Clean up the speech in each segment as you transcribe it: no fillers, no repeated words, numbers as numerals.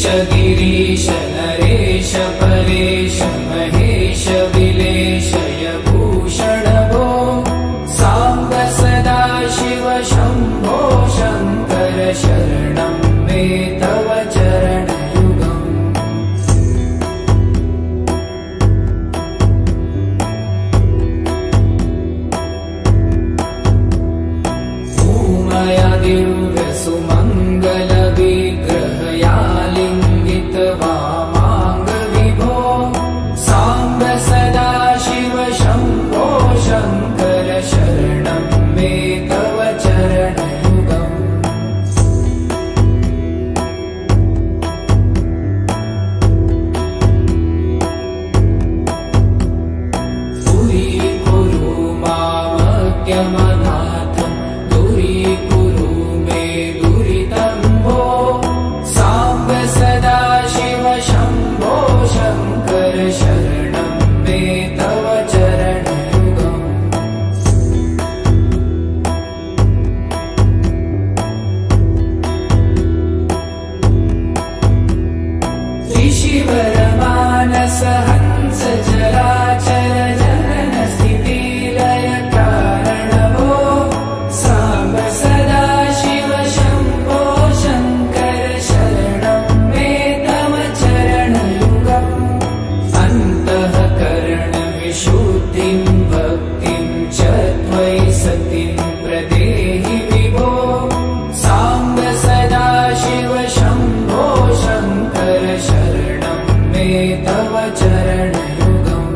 ईश गिरीश नरेश परेश महेश विलेशय भूषण भो साम्ब सदा शिव शम्भो शङ्कर शरणं मे तव चरणयुगम् उमया दिव्य सुमङ्गल विग्रहया लिङ्गित वामाङ्ग विभो साम्ब सदा शिव शम्भो शङ्कर शरणं मे तव चरणयुगम् दूरीकुरु मामज्ञमनाथं दूरीकुरु मे दुरितं भो साम्ब सदा शिव शम्भो शङ्कर शरणं मे तव चरणयुगम् ऋषिवरमानस हंस चराचर जनन स्थिति लय कारण भो साम्ब सदा शिव शम्भो शङ्कर शरणं मे तव चरणयुगम् अन्तःकरण विशुद्धिं भक्तिं च त्वयि सतिं प्रदेहि विभो साम्ब सदा शिव शम्भो शङ्कर शरणं मे तव चरणयुगम्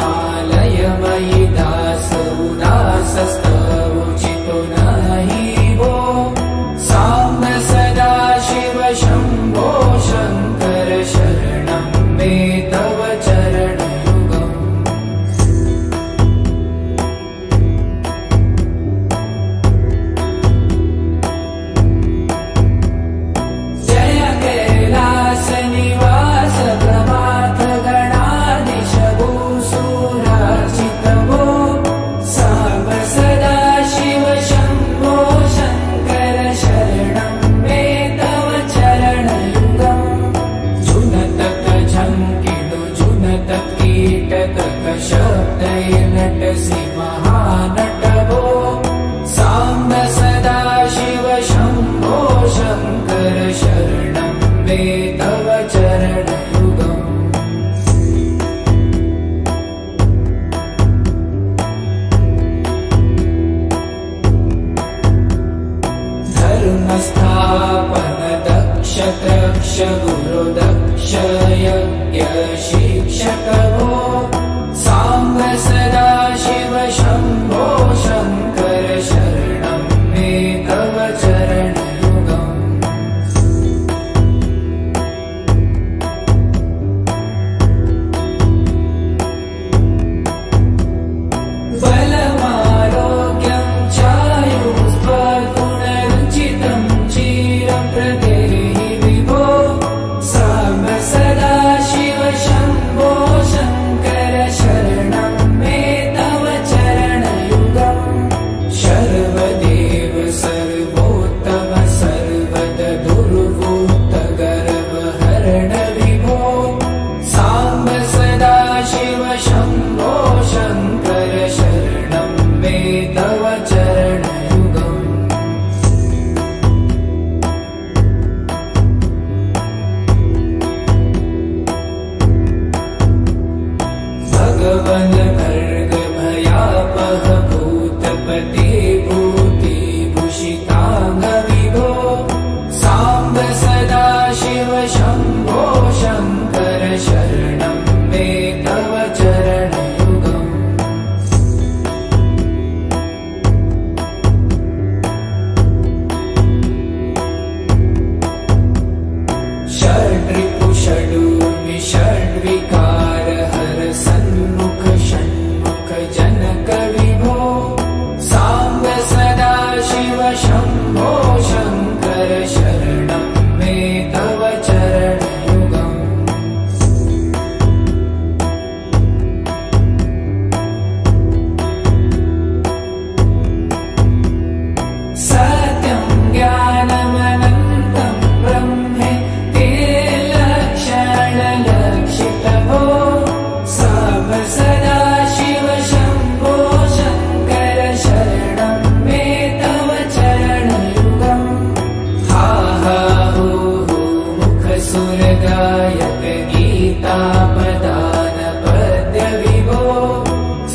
करुणावरुणालयमयि दासोदासस्तवोचितो नहि भो साम्ब सदा शिव शम्भो शङ्कर शरणं मे तव चरणयुगम् जय कैलास निवास प्रमाथ गणाधीश भूसुरार्चित भो साम्ब सदा शिव शम्भो शङ्कर शरणं मे तव चरणयुगम् जुनतक झङ्किणु जुनतक कीटक शब्दय नटसि महानट भो साम्ब सदा शिव शम्भो शङ्कर शरणं मे तव चरणयुगम् धर्मस्थापन दक्ष दक्ष गुरु दक्ष यज्ञ शिक्षक भो साम्ब सदा शिव शम्भो शङ्कर शरणं मे तव चरणयुगम् बलमारोग्यं चायुस्त्वगुणरुचितं चिरं प्रदेहि विभो साम्ब सदा शिव शम्भो शङ्कर शरणं मे तव चरणयुगम् शर्वदेव सर्वोत्तम सर्वद दुर्वृत्त गर्वहरण विभो साम्ब सदा शिव शम्भो शङ्कर शरणं मे तव चरणयुगम् भगवन् भर्ग भयापह भूतपते भूतिभूषिताङ्ग विभो साम्ब सदा शिव शम्भो शङ्कर शरणं मे तव चरणयुगम् षड्रिपु षडूर्मि षड्विकार हर सन्मुख षण्मुख जनक विभो साम्ब सदा शिव शम्भो शङ्कर शरणं मे तव चरणयुगम् सत्यं ज्ञानमनन्तं ब्रह्मेति लक्षणलक्षितभो साम्ब सदा शिव शम्भो शङ्कर शरणं मे तव चरणयुगम् हा हा हू हू मुखसुरगायक गीतापदान पद्यविभो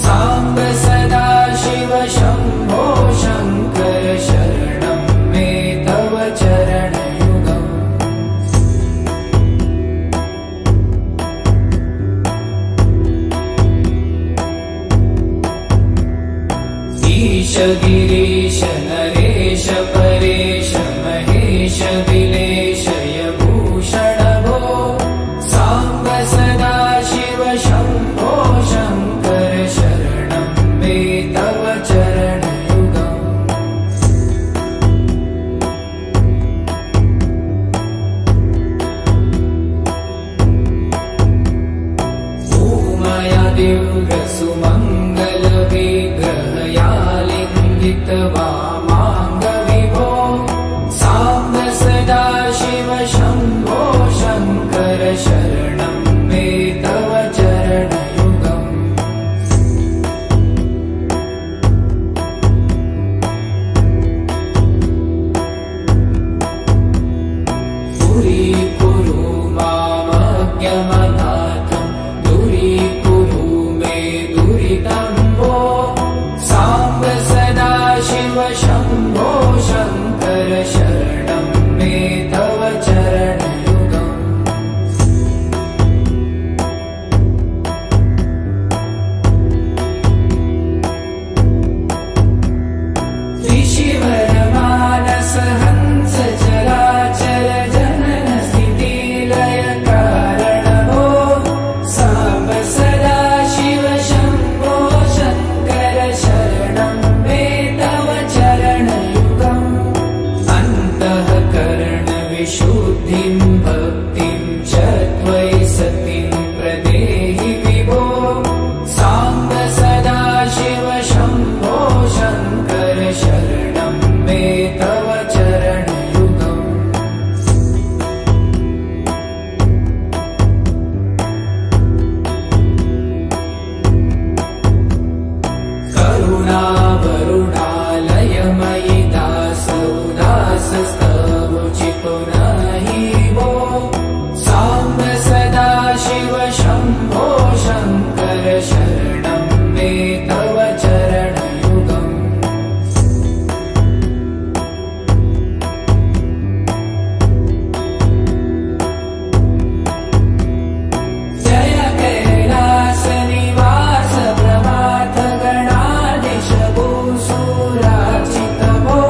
साम्ब सदा शिव शम्भो शङ्कर शरणं मे तव चरणयुगम् ईश गिरीश नरेश परेश महेश विलेशय भूषण भो साम्ब सदा शिव शम्भो शङ्कर शरणं मे तव चरणयुगम् उमया दिव्यसुमङ्गलविग्रहयालिङ्गित वामाङ्गविभो साम्ब सदा शिव शम्भो शङ्कर शरणं मे तव चरणयुगम् दूरीकुरु मामज्ञमनाथं दूरीकुरु मे दुरितं भो साम्ब सदा शिव शम्भो शङ्कर शरणं मे तव चरणयुगम् ऋषिवरमानस हंस चराचर जनन स्थिति लय कारण भो साम्ब सदा शिव शम्भो शङ्कर शरणं मे तव चरणयुगम् अन्तःकरण विशुद्धिं भक्तिं च त्वयि सतिं प्रदेहि विभो साम्ब सदा शिव शम्भो शङ्कर शरणं मे तव चरणयुगम् करुणावरुणालयमयि दास उदासस्तवोचितो नहि भो साम्ब सदा शिव शम्भो शङ्कर शरणं मे तव चरणयुगम् जय कैलासनिवास प्रभात गणाधीश भूसुरार्चित भो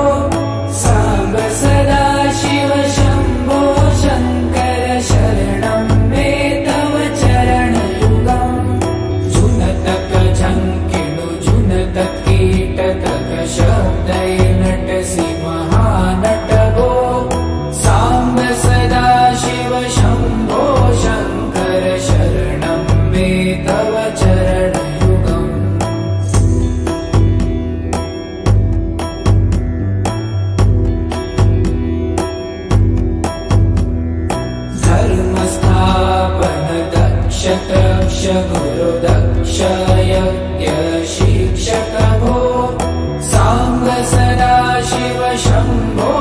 साम्ब सदा शिव शम्भो शङ्कर शरणं मे तव चरणयुगम् जुनतक झङ्किणु जुनतक कीटतक शब्दै नटसि महानट भो साम्ब सदा शिव शम्भो शङ्कर शरणं मे तव चरणयुगम् धर्मस्थापन दक्ष तक्ष गुरुदक्ष यज्ञ शिक्षक भो साम्ब सदा शिव शम्भो